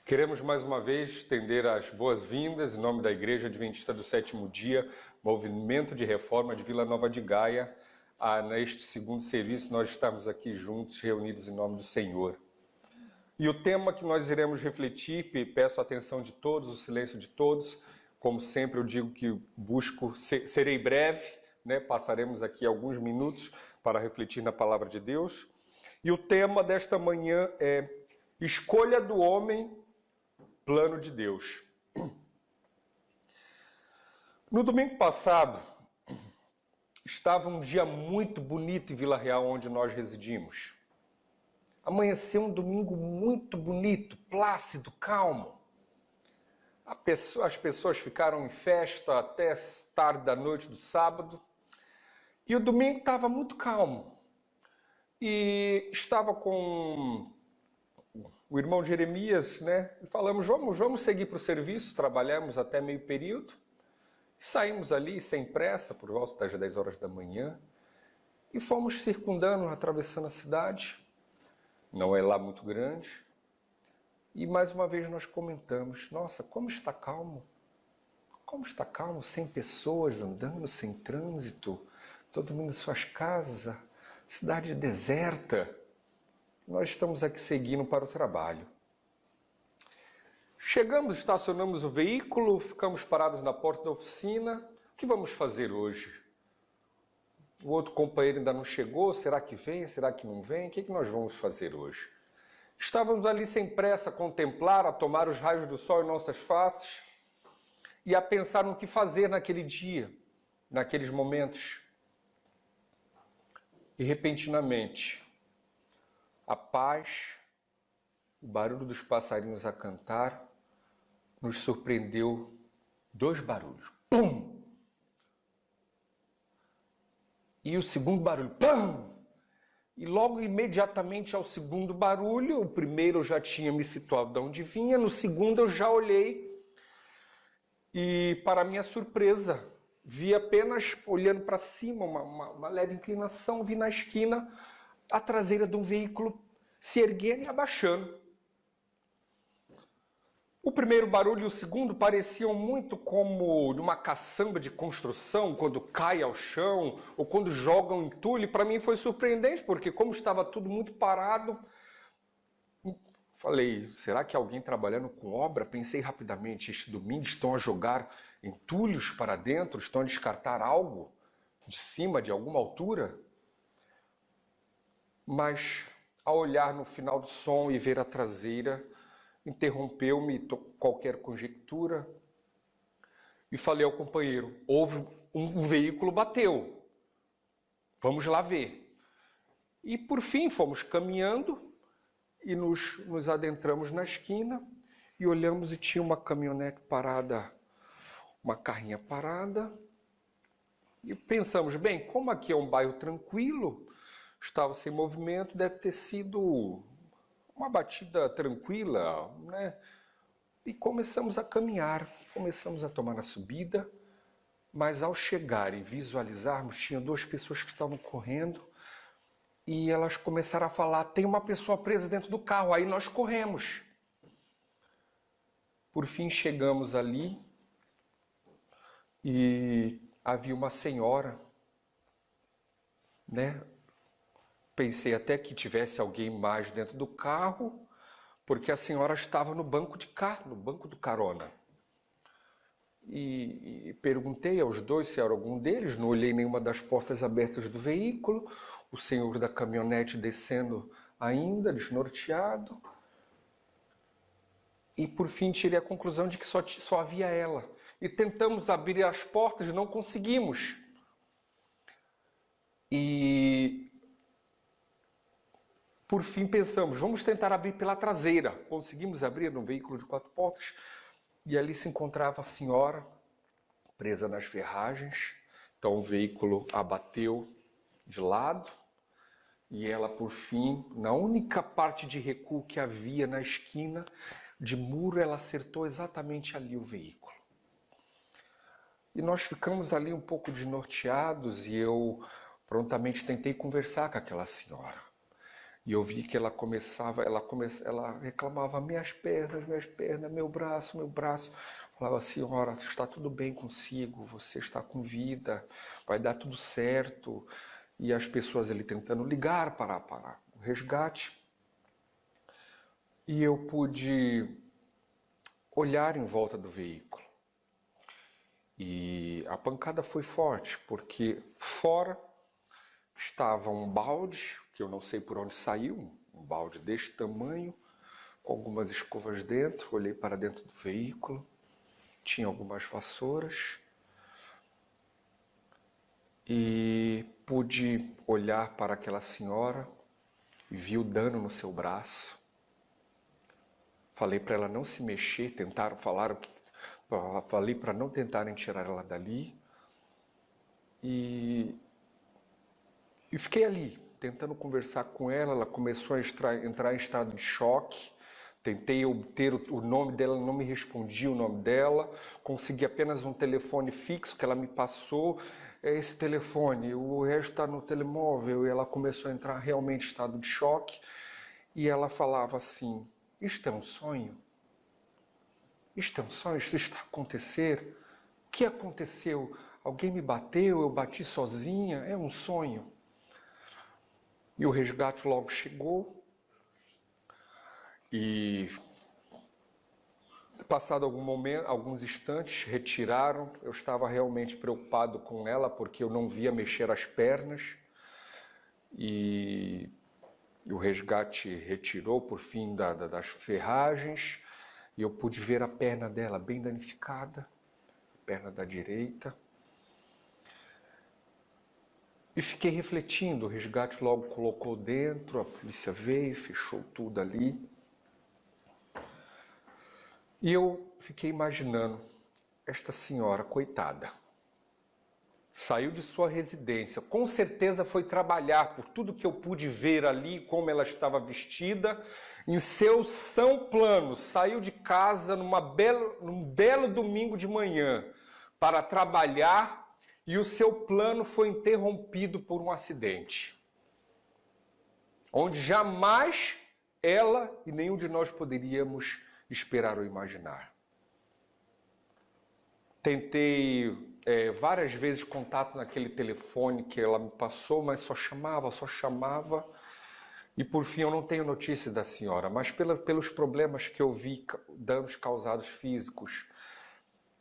Queremos mais uma vez estender as boas-vindas em nome da Igreja Adventista do Sétimo Dia, Movimento de Reforma de Vila Nova de Gaia. Neste segundo serviço nós estamos aqui juntos, reunidos em nome do Senhor. E o tema que nós iremos refletir, peço a atenção de todos, o silêncio de todos. Como sempre eu digo que serei breve, passaremos aqui alguns minutos para refletir na palavra de Deus. E o tema desta manhã é Escolha do Homem, Plano de Deus. No domingo passado, estava um dia muito bonito em Vila Real, onde nós residimos. Amanheceu um domingo muito bonito, plácido, calmo. As pessoas ficaram em festa até tarde da noite do sábado. E o domingo estava muito calmo. E estava com o irmão Jeremias, e falamos, vamos seguir para o serviço, trabalhamos até meio período, e saímos ali sem pressa, por volta das 10 horas da manhã, e fomos circundando, atravessando a cidade, não é lá muito grande, e mais uma vez nós comentamos, nossa, como está calmo, sem pessoas andando, sem trânsito, todo mundo em suas casas, a cidade deserta. Nós estamos aqui seguindo para o trabalho. Chegamos, estacionamos o veículo, ficamos parados na porta da oficina. O que vamos fazer hoje? O outro companheiro ainda não chegou, será que vem, será que não vem? O que nós vamos fazer hoje? Estávamos ali sem pressa a contemplar, a tomar os raios do sol em nossas faces e a pensar no que fazer naquele dia, naqueles momentos. E repentinamente, a paz, o barulho dos passarinhos a cantar, nos surpreendeu dois barulhos. Pum! E o segundo barulho. Pum! E logo imediatamente ao segundo barulho, o primeiro eu já tinha me situado de onde vinha, no segundo eu já olhei e, para minha surpresa, vi apenas, olhando para cima, uma leve inclinação, vi na esquina a traseira de um veículo se erguendo e abaixando. O primeiro barulho e o segundo pareciam muito como de uma caçamba de construção, quando cai ao chão ou quando jogam entulho. Para mim foi surpreendente, porque como estava tudo muito parado, falei, será que alguém trabalhando com obra? Pensei rapidamente, este domingo estão a jogar entulhos para dentro, estão a descartar algo de cima, de alguma altura? Mas, ao olhar no final do som e ver a traseira, interrompeu-me qualquer conjectura e falei ao companheiro, houve um veículo bateu, vamos lá ver. E por fim fomos caminhando e nos adentramos na esquina e olhamos e tinha uma caminhonete parada, uma carrinha parada, e pensamos, bem, como aqui é um bairro tranquilo, estava sem movimento, deve ter sido uma batida tranquila, E começamos a caminhar, começamos a tomar a subida, mas ao chegar e visualizarmos, tinha duas pessoas que estavam correndo e elas começaram a falar, tem uma pessoa presa dentro do carro, aí nós corremos. Por fim chegamos ali e havia uma senhora, Pensei até que tivesse alguém mais dentro do carro, porque a senhora estava no banco de carro, no banco do carona. E perguntei aos dois se era algum deles, não olhei nenhuma das portas abertas do veículo, o senhor da caminhonete descendo ainda, desnorteado. E por fim tirei a conclusão de que só havia ela. E tentamos abrir as portas e não conseguimos. E por fim pensamos, vamos tentar abrir pela traseira. Conseguimos abrir num veículo de 4 portas e ali se encontrava a senhora presa nas ferragens. Então o veículo abateu de lado e ela por fim, na única parte de recuo que havia na esquina de muro, ela acertou exatamente ali o veículo. E nós ficamos ali um pouco desnorteados e eu prontamente tentei conversar com aquela senhora. E eu vi que ela reclamava minhas pernas, meu braço, meu braço. Falava, senhora, está tudo bem consigo, você está com vida, vai dar tudo certo. E as pessoas ali tentando ligar para o resgate. E eu pude olhar em volta do veículo. E a pancada foi forte, porque fora estava um balde, que eu não sei por onde saiu, um balde deste tamanho, com algumas escovas dentro. Olhei para dentro do veículo, tinha algumas vassouras e pude olhar para aquela senhora e vi o dano no seu braço. Falei para ela não se mexer, falei para não tentarem tirar ela dali e fiquei ali, tentando conversar com ela. Ela começou a entrar em estado de choque. Tentei obter o nome dela, ela não me respondia o nome dela. Consegui apenas um telefone fixo que ela me passou. É esse telefone, o resto está no telemóvel. E ela começou a entrar realmente em estado de choque. E ela falava assim, isto é um sonho? Isto é um sonho? Isto está a acontecer? O que aconteceu? Alguém me bateu? Eu bati sozinha? É um sonho? E o resgate logo chegou e, passado alguns instantes, retiraram. Eu estava realmente preocupado com ela porque eu não via mexer as pernas e o resgate retirou por fim das ferragens e eu pude ver a perna dela bem danificada, a perna da direita. E fiquei refletindo, o resgate logo colocou dentro, a polícia veio, fechou tudo ali. E eu fiquei imaginando, esta senhora, coitada, saiu de sua residência, com certeza foi trabalhar, por tudo que eu pude ver ali, como ela estava vestida, em seu são plano, saiu de casa num belo domingo de manhã para trabalhar, e o seu plano foi interrompido por um acidente, onde jamais ela e nenhum de nós poderíamos esperar ou imaginar. Tentei várias vezes contato naquele telefone que ela me passou, mas só chamava. E por fim eu não tenho notícia da senhora, mas pelos problemas que eu vi, danos causados físicos,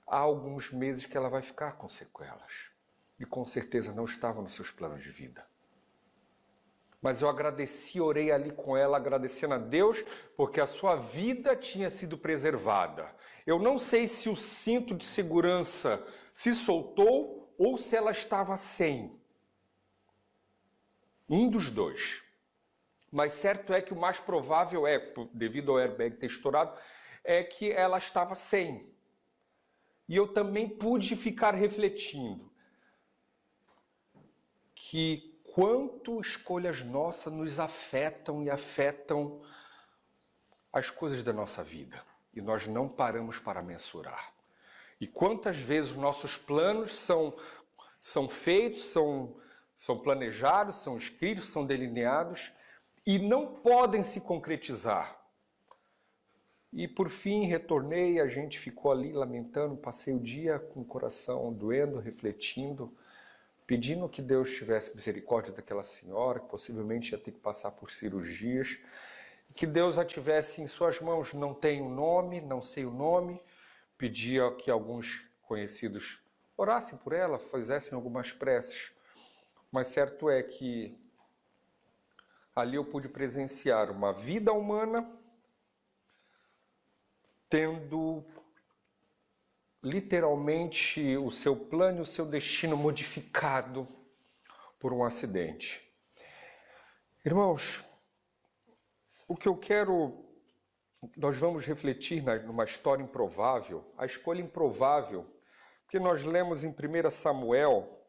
há alguns meses que ela vai ficar com sequelas. E com certeza não estava nos seus planos de vida. Mas eu agradeci, orei ali com ela, agradecendo a Deus, porque a sua vida tinha sido preservada. Eu não sei se o cinto de segurança se soltou ou se ela estava sem. Um dos dois. Mas certo é que o mais provável devido ao airbag ter estourado, é que ela estava sem. E eu também pude ficar refletindo que quanto escolhas nossas nos afetam e afetam as coisas da nossa vida. E nós não paramos para mensurar. E quantas vezes os nossos planos são feitos, são planejados, são escritos, são delineados e não podem se concretizar. E por fim retornei, a gente ficou ali lamentando, passei o dia com o coração doendo, refletindo, pedindo que Deus tivesse misericórdia daquela senhora, que possivelmente ia ter que passar por cirurgias, que Deus a tivesse em suas mãos. Não tenho nome, não sei o nome, pedia que alguns conhecidos orassem por ela, fizessem algumas preces, mas certo é que ali eu pude presenciar uma vida humana tendo literalmente o seu plano e o seu destino modificado por um acidente. Irmãos, o que eu quero, nós vamos refletir numa história improvável, a escolha improvável, porque nós lemos em 1 Samuel,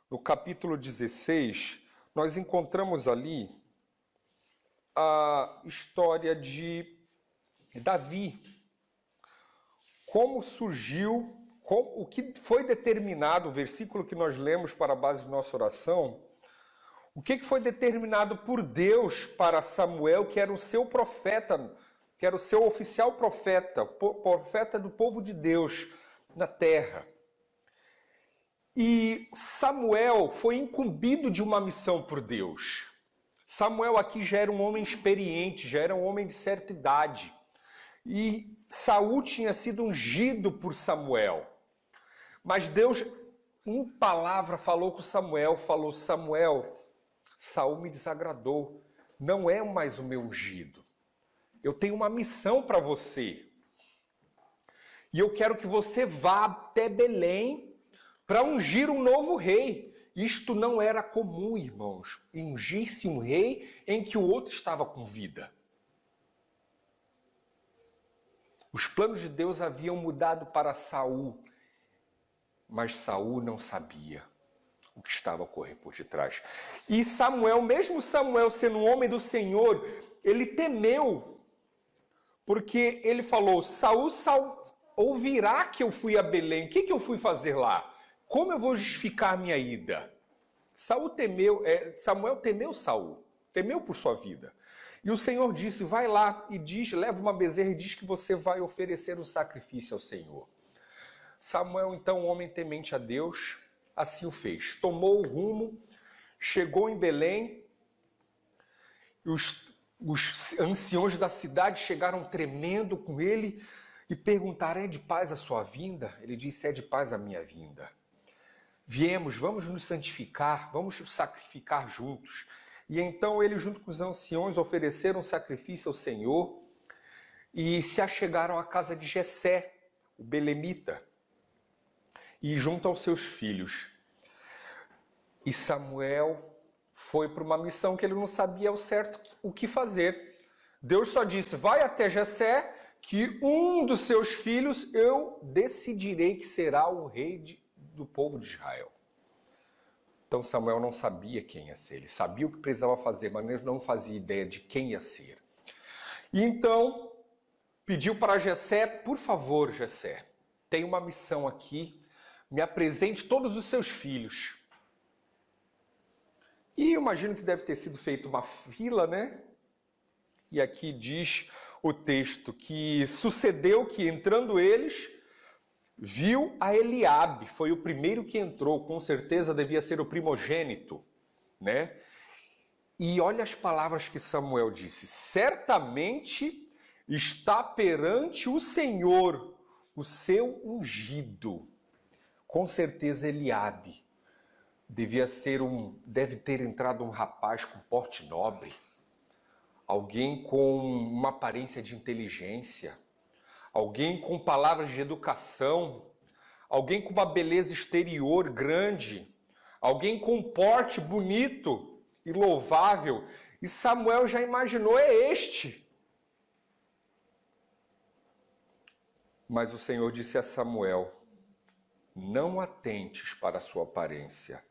no capítulo 16, nós encontramos ali a história de Davi. Como surgiu, o que foi determinado, o versículo que nós lemos para a base de nossa oração, O que foi determinado por Deus para Samuel, que era o seu profeta, que era o seu oficial profeta, profeta do povo de Deus na terra. E Samuel foi incumbido de uma missão por Deus. Samuel aqui já era um homem experiente, já era um homem de certa idade. E Saul tinha sido ungido por Samuel. Mas Deus, em palavra, falou com Samuel, falou: Samuel, Saul me desagradou, não é mais o meu ungido. Eu tenho uma missão para você. E eu quero que você vá até Belém para ungir um novo rei. Isto não era comum, irmãos, ungir-se um rei em que o outro estava com vida. Os planos de Deus haviam mudado para Saul, mas Saul não sabia o que estava a ocorrer por detrás. E Samuel, mesmo Samuel sendo um homem do Senhor, ele temeu, porque ele falou: Saul ouvirá que eu fui a Belém, o que eu fui fazer lá? Como eu vou justificar a minha ida? Samuel temeu Saul, temeu por sua vida. E o Senhor disse: vai lá e leva uma bezerra e diz que você vai oferecer um sacrifício ao Senhor. Samuel, então, um homem temente a Deus, assim o fez. Tomou o rumo, chegou em Belém, e os anciões da cidade chegaram tremendo com ele e perguntaram: é de paz a sua vinda? Ele disse: é de paz a minha vinda. Viemos, vamos nos santificar, vamos nos sacrificar juntos. E então ele, junto com os anciões, ofereceram um sacrifício ao Senhor e se achegaram à casa de Jessé, o belemita, e junto aos seus filhos. E Samuel foi para uma missão que ele não sabia ao certo o que fazer. Deus só disse: vai até Jessé, que um dos seus filhos eu decidirei que será o rei do povo de Israel. Então Samuel não sabia quem ia ser. Ele sabia o que precisava fazer, mas não fazia ideia de quem ia ser. E então pediu para Jessé: por favor, Jessé, tem uma missão aqui, me apresente todos os seus filhos. E eu imagino que deve ter sido feita uma fila, né? E aqui diz o texto que sucedeu que, entrando eles, viu a Eliabe, foi o primeiro que entrou, com certeza devia ser o primogênito, né? E olha as palavras que Samuel disse: certamente está perante o Senhor o seu ungido. Com certeza Eliabe deve ter entrado um rapaz com porte nobre, alguém com uma aparência de inteligência, alguém com palavras de educação, alguém com uma beleza exterior grande, alguém com um porte bonito e louvável. E Samuel já imaginou: é este. Mas o Senhor disse a Samuel: não atentes para a sua aparência,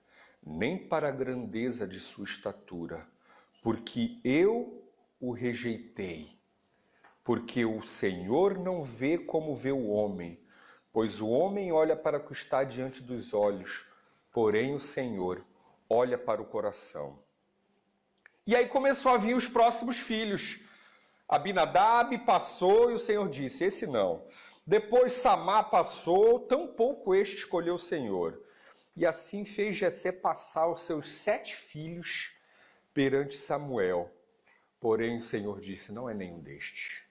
nem para a grandeza de sua estatura, porque eu o rejeitei. Porque o Senhor não vê como vê o homem, pois o homem olha para o que está diante dos olhos, porém o Senhor olha para o coração. E aí começou a vir os próximos filhos. Abinadab passou e o Senhor disse: esse não. Depois Samá passou, tampouco este escolheu o Senhor. E assim fez Jessé passar os seus 7 filhos perante Samuel. Porém o Senhor disse: não é nenhum destes.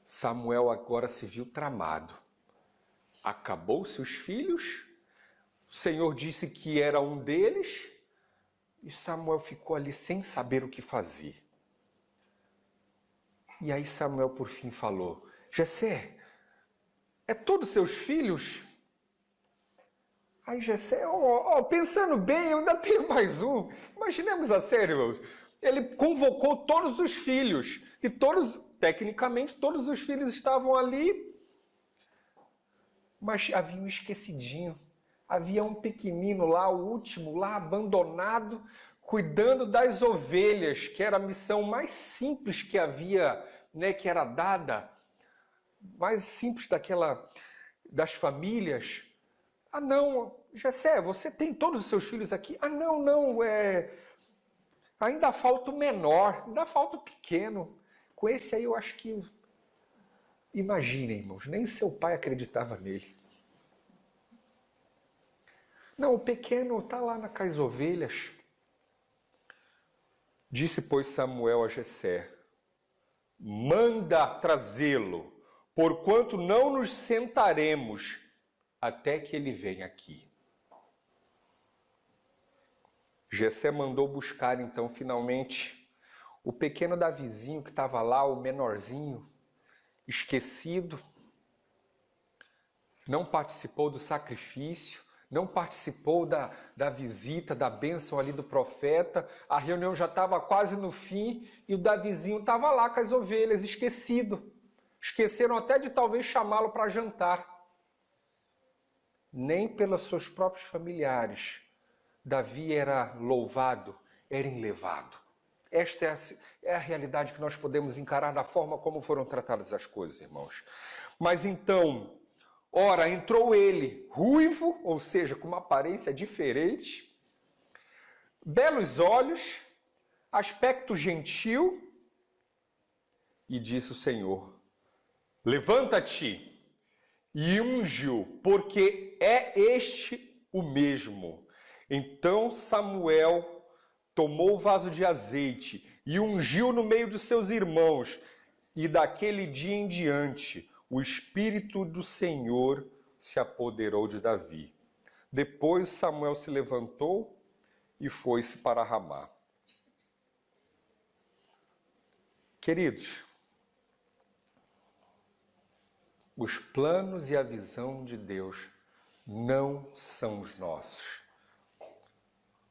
Samuel agora se viu tramado. Acabou-se os filhos, o Senhor disse que era um deles, e Samuel ficou ali sem saber o que fazer. E aí Samuel por fim falou: Jessé, é todos seus filhos? Aí Jessé, pensando bem, eu ainda tenho mais um. Imaginemos a sério, irmãos. Ele convocou todos os filhos, e tecnicamente, todos os filhos estavam ali, mas havia um esquecidinho. Havia um pequenino lá, o último lá, abandonado, cuidando das ovelhas, que era a missão mais simples que havia, né, que era dada, mais simples das famílias. Ah, não, Jessé, você tem todos os seus filhos aqui? Ah, não, ainda falta o menor, ainda falta o pequeno. Com esse aí eu acho que... Imaginem, irmãos, nem seu pai acreditava nele. Não, o pequeno está lá com as ovelhas. Disse, pois, Samuel a Jessé: manda trazê-lo, porquanto não nos sentaremos até que ele venha aqui. Jessé mandou buscar, então, finalmente, o pequeno Davizinho que estava lá, o menorzinho, esquecido, não participou do sacrifício, não participou da visita, da bênção ali do profeta. A reunião já estava quase no fim e o Davizinho estava lá com as ovelhas, esquecido. Esqueceram até de talvez chamá-lo para jantar. Nem pelos seus próprios familiares Davi era louvado, era enlevado. Esta é a realidade que nós podemos encarar da forma como foram tratadas as coisas, irmãos. Mas então, ora, entrou ele, ruivo, ou seja, com uma aparência diferente, belos olhos, aspecto gentil, e disse o Senhor: levanta-te e unge-o, porque é este o mesmo. Então Samuel tomou o vaso de azeite e ungiu no meio de seus irmãos, e daquele dia em diante o Espírito do Senhor se apoderou de Davi. Depois Samuel se levantou e foi-se para Ramá. Queridos, os planos e a visão de Deus não são os nossos.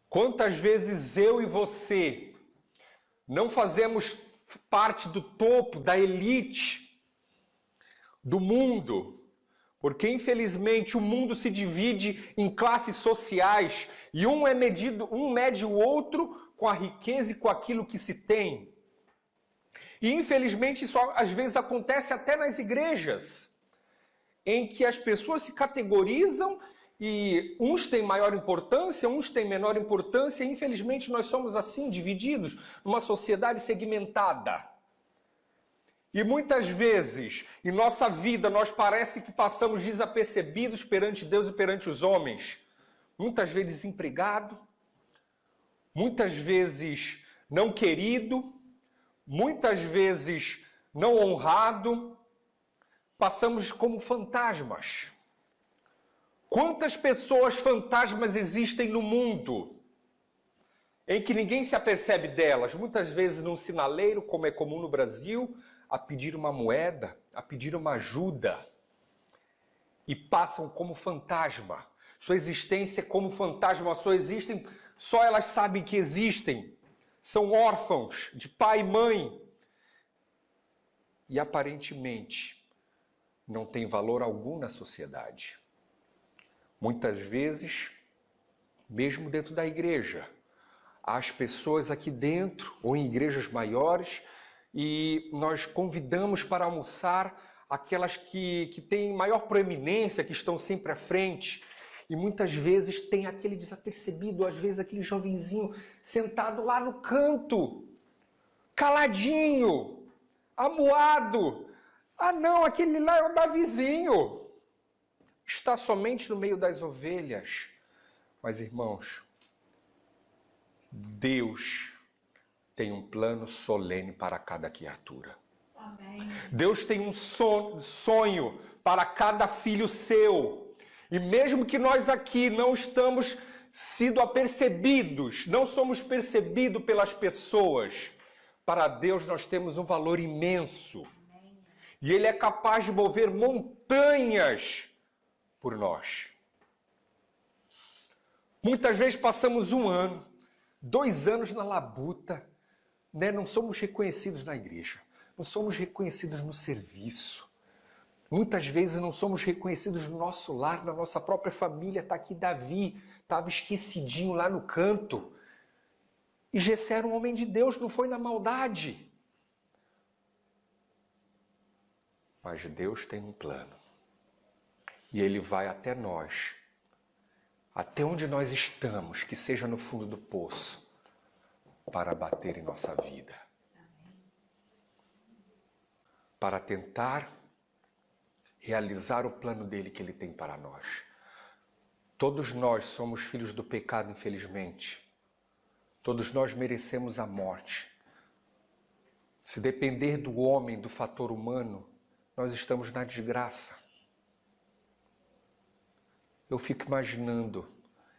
Quantas vezes eu e você não fazemos parte do topo, da elite do mundo, porque infelizmente o mundo se divide em classes sociais e um mede o outro com a riqueza e com aquilo que se tem. E infelizmente isso às vezes acontece até nas igrejas, em que as pessoas se categorizam e uns têm maior importância, uns têm menor importância, e infelizmente nós somos assim, divididos, numa sociedade segmentada. E muitas vezes, em nossa vida, nós parece que passamos desapercebidos perante Deus e perante os homens. Muitas vezes desempregado, muitas vezes não querido, muitas vezes não honrado, passamos como fantasmas. Quantas pessoas fantasmas existem no mundo em que ninguém se apercebe delas? Muitas vezes num sinaleiro, como é comum no Brasil, a pedir uma moeda, a pedir uma ajuda. E passam como fantasma. Sua existência é como fantasma, só elas sabem que existem. São órfãos de pai e mãe. E aparentemente não tem valor algum na sociedade. Muitas vezes, mesmo dentro da igreja, há as pessoas aqui dentro, ou em igrejas maiores, e nós convidamos para almoçar aquelas que têm maior proeminência, que estão sempre à frente, e muitas vezes tem aquele desapercebido, às vezes aquele jovenzinho sentado lá no canto, caladinho, amuado. Ah não, aquele lá é o Davizinho. Está somente no meio das ovelhas. Mas, irmãos, Deus tem um plano solene para cada criatura. Amém. Deus tem um sonho para cada filho seu. E mesmo que nós aqui não estamos sido apercebidos, não somos percebidos pelas pessoas, para Deus nós temos um valor imenso. Amém. E Ele é capaz de mover montanhas por nós. Muitas vezes passamos 1 ano, 2 anos na labuta, né? Não somos reconhecidos na igreja, não somos reconhecidos no serviço. Muitas vezes não somos reconhecidos no nosso lar, na nossa própria família. Está aqui Davi, estava esquecidinho lá no canto. E Jessé era um homem de Deus, não foi na maldade. Mas Deus tem um plano. E Ele vai até nós até onde nós estamos, que seja no fundo do poço, para bater em nossa vida. Para tentar realizar o plano dele que ele tem para nós. Todos nós somos filhos do pecado, infelizmente. Todos nós merecemos a morte. Se depender do homem, do fator humano, nós estamos na desgraça. Eu fico imaginando,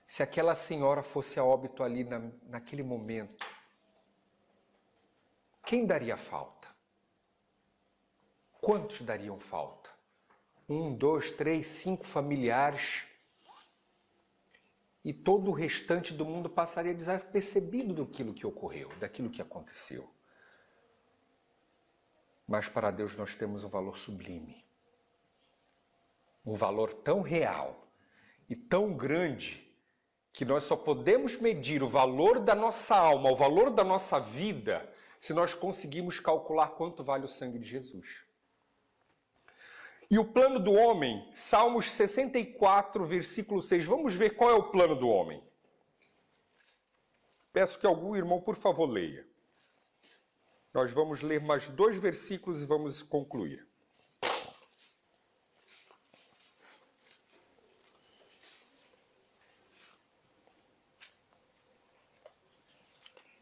se aquela senhora fosse a óbito ali naquele momento, quem daria falta? Quantos dariam falta? 1, 2, 3, 5 familiares. E todo o restante do mundo passaria desapercebido daquilo que ocorreu, daquilo que aconteceu. Mas para Deus nós temos um valor sublime. Um valor tão real e tão grande que nós só podemos medir o valor da nossa alma, o valor da nossa vida, se nós conseguirmos calcular quanto vale o sangue de Jesus. E o plano do homem, Salmos 64, versículo 6. Vamos ver qual é o plano do homem. Peço que algum irmão, por favor, leia. Nós vamos ler mais 2 versículos e vamos concluir.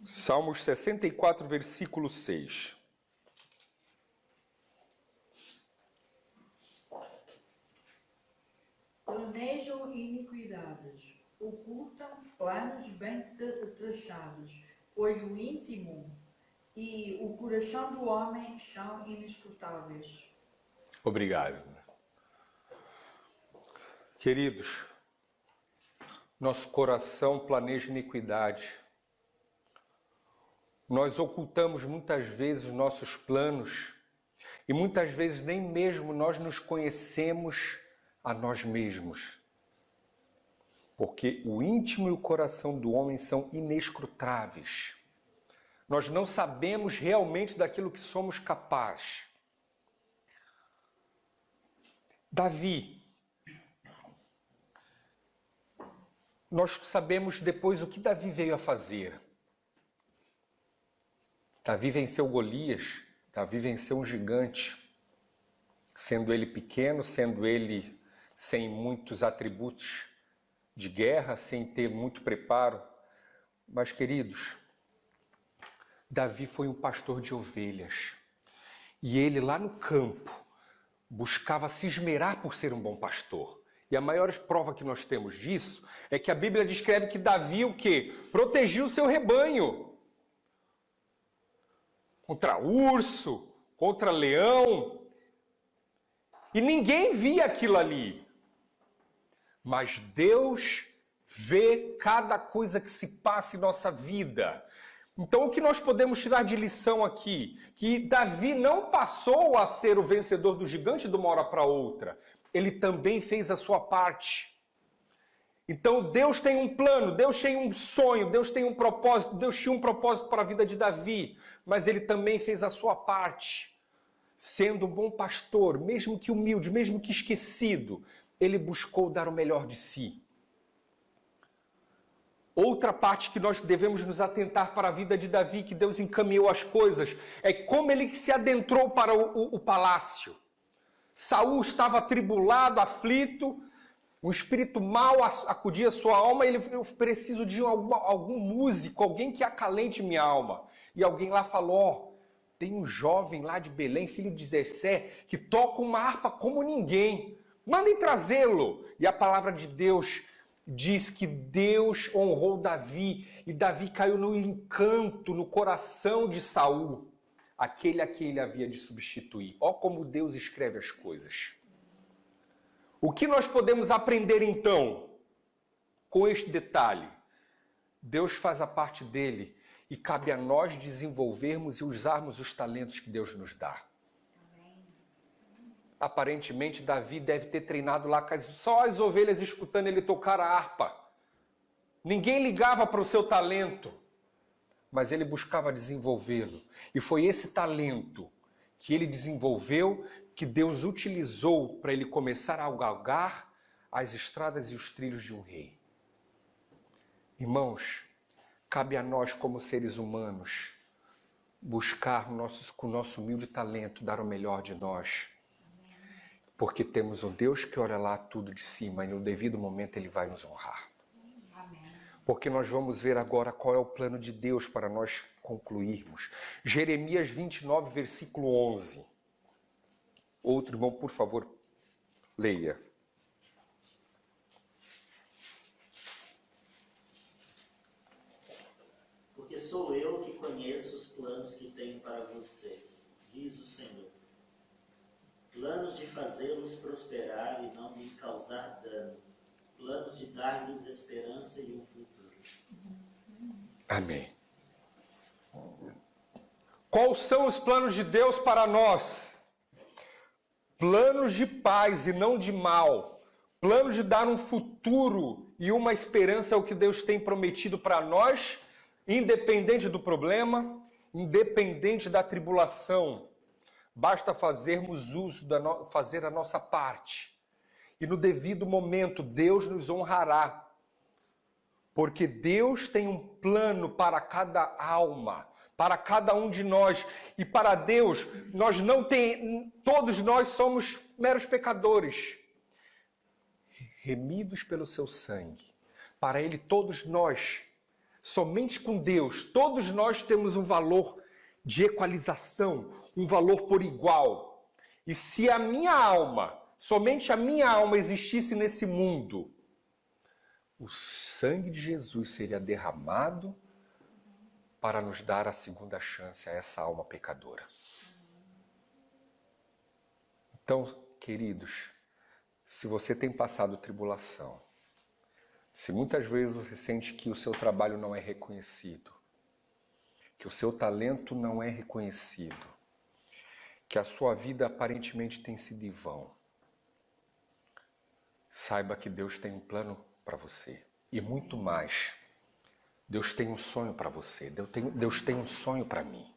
Salmos 64, versículo 6. Planejam iniquidades, ocultam planos bem traçados, pois o íntimo e o coração do homem são inescrutáveis. Obrigado. Queridos, nosso coração planeja iniquidade. Nós ocultamos muitas vezes os nossos planos e muitas vezes nem mesmo nós nos conhecemos a nós mesmos. Porque o íntimo e o coração do homem são inescrutáveis. Nós não sabemos realmente daquilo que somos capazes. Davi. Nós sabemos depois o que Davi veio a fazer. Davi venceu Golias, Davi venceu um gigante, sendo ele pequeno, sendo ele sem muitos atributos de guerra, sem ter muito preparo. Mas, queridos, Davi foi um pastor de ovelhas. E ele lá no campo buscava se esmerar por ser um bom pastor. E a maior prova que nós temos disso é que a Bíblia descreve que Davi o quê? Protegia o seu rebanho. Contra urso, contra leão. E ninguém via aquilo ali. Mas Deus vê cada coisa que se passa em nossa vida. Então o que nós podemos tirar de lição aqui? Que Davi não passou a ser o vencedor do gigante de uma hora para outra. Ele também fez a sua parte. Então Deus tem um plano, Deus tem um sonho, Deus tem um propósito, Deus tinha um propósito para a vida de Davi, mas ele também fez a sua parte. Sendo um bom pastor, mesmo que humilde, mesmo que esquecido, ele buscou dar o melhor de si. Outra parte que nós devemos nos atentar para a vida de Davi, que Deus encaminhou as coisas, é como ele se adentrou para o palácio. Saul estava atribulado, aflito, um espírito mau acudia a sua alma, e eu preciso de algum músico, alguém que acalente minha alma. E alguém lá falou, tem um jovem lá de Belém, filho de Zessé, que toca uma harpa como ninguém. Mandem trazê-lo. E a palavra de Deus diz que Deus honrou Davi, e Davi caiu no encanto, no coração de Saul, aquele a quem ele havia de substituir. Ó como Deus escreve as coisas. O que nós podemos aprender então com este detalhe? Deus faz a parte dele e cabe a nós desenvolvermos e usarmos os talentos que Deus nos dá. Aparentemente, Davi deve ter treinado lá só as ovelhas escutando ele tocar a harpa. Ninguém ligava para o seu talento, mas ele buscava desenvolvê-lo. E foi esse talento que ele desenvolveu que Deus utilizou para ele começar a galgar as estradas e os trilhos de um rei. Irmãos, cabe a nós como seres humanos buscar com o nosso humilde talento dar o melhor de nós. Porque temos um Deus que olha lá tudo de cima e no devido momento Ele vai nos honrar. Porque nós vamos ver agora qual é o plano de Deus para nós concluirmos. Jeremias 29, versículo 11. Outro irmão, por favor, leia. Porque sou eu que conheço os planos que tenho para vocês, diz o Senhor. Planos de fazê-los prosperar e não lhes causar dano. Planos de dar-lhes esperança e um futuro. Amém. Quais são os planos de Deus para nós? Planos de paz e não de mal. Planos de dar um futuro e uma esperança é o que Deus tem prometido para nós, independente do problema, independente da tribulação. Basta fazermos uso fazer a nossa parte. E no devido momento, Deus nos honrará. Porque Deus tem um plano para cada alma, para cada um de nós. E para Deus, todos nós somos meros pecadores, remidos pelo seu sangue. Para Ele, todos nós, somente com Deus, todos nós temos um valor de equalização, um valor por igual. E se a minha alma, somente a minha alma existisse nesse mundo, o sangue de Jesus seria derramado para nos dar a segunda chance a essa alma pecadora. Então, queridos, se você tem passado tribulação, se muitas vezes você sente que o seu trabalho não é reconhecido, que o seu talento não é reconhecido, que a sua vida aparentemente tem sido em vão, saiba que Deus tem um plano para você. E muito mais. Deus tem um sonho para você. Deus tem um sonho para mim.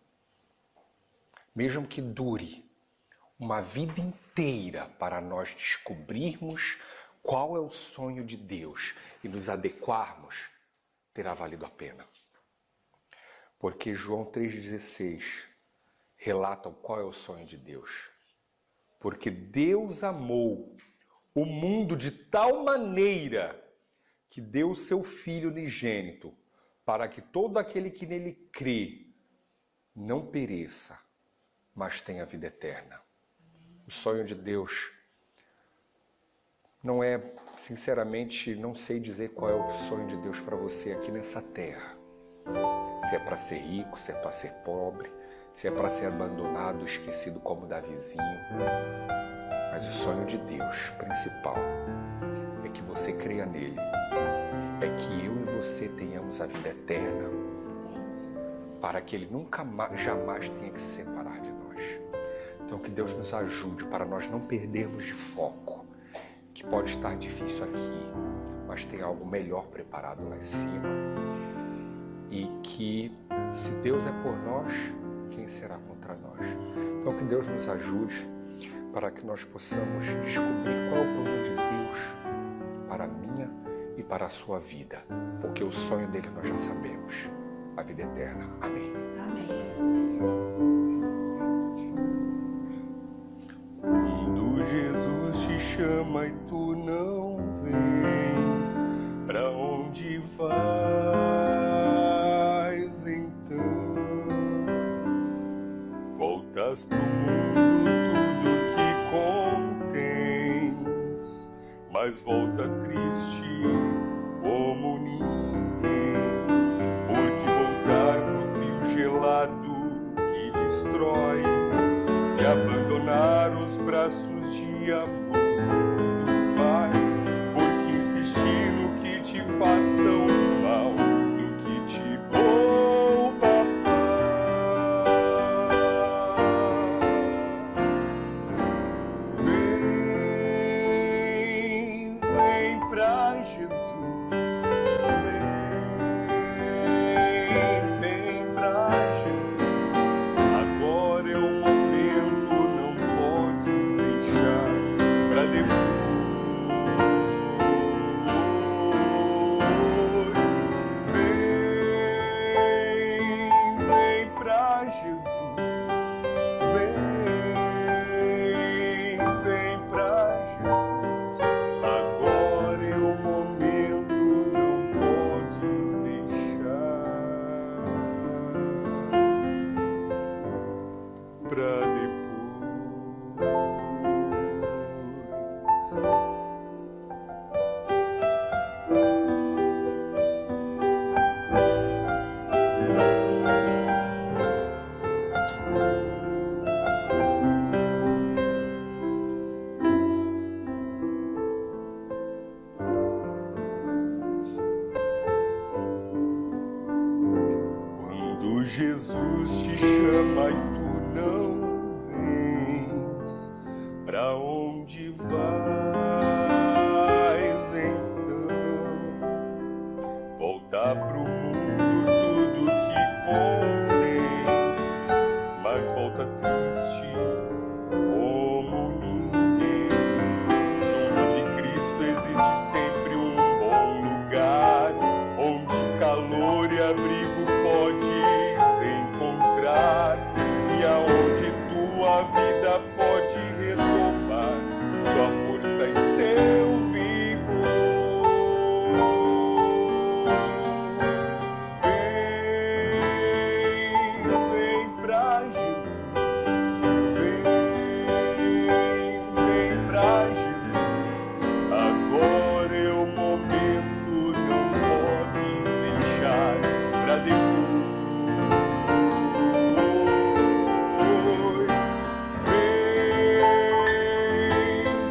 Mesmo que dure uma vida inteira para nós descobrirmos qual é o sonho de Deus e nos adequarmos, terá valido a pena. Porque João 3,16 relata qual é o sonho de Deus. Porque Deus amou o mundo de tal maneira que deu o seu Filho unigênito, para que todo aquele que nele crê não pereça, mas tenha vida eterna. O sonho de Deus não é, sinceramente, não sei dizer qual é o sonho de Deus para você aqui nessa terra. Se é para ser rico, se é para ser pobre, se é para ser abandonado, esquecido como Davizinho. Mas o sonho de Deus principal é que você creia nele. É que eu e você tenhamos a vida eterna, para que Ele nunca mais, jamais tenha que se separar de nós. Então que Deus nos ajude para nós não perdermos de foco, que pode estar difícil aqui, mas tem algo melhor preparado lá em cima. E que se Deus é por nós, quem será contra nós? Então que Deus nos ajude para que nós possamos descobrir qual é o plano de Deus para a minha e para a sua vida, porque o sonho dele nós já sabemos, a vida eterna. Amém. Amém. Quando Jesus te chama e tu não vens, pra onde vais então? Voltas pro mundo tudo que contens, mas volta triste como ninguém, porque voltar pro fio gelado que destrói e abandonar os braços de amor do Pai, porque insistir no que te faz tão mal, no que te poupa paz. Vem pra Jesus, vem pra Jesus, agora é o momento, não podes deixar. Quando Jesus te chama e tu não vens, pra onde vais então? Voltar pro mundo tudo que contém, mas volta triste como ninguém. Junto de Cristo existe sempre um bom lugar, onde calor e abrigo podes encontrar, e aonde tua vida pode retomar sua força e seu vigor. Vem pra Jesus, vem pra Jesus. Agora é o momento, não podes deixar pra depois.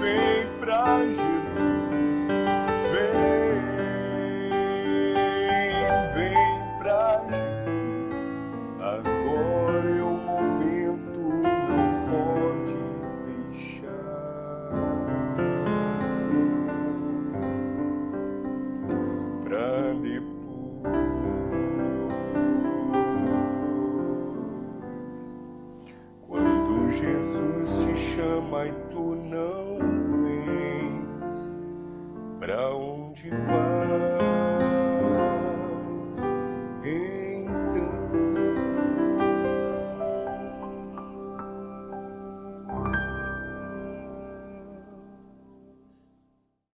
Vem pra Jesus, vem pra Jesus. Agora é o momento, não podes deixar pra depois. Quando Jesus te chama e tu não vens, pra onde vais?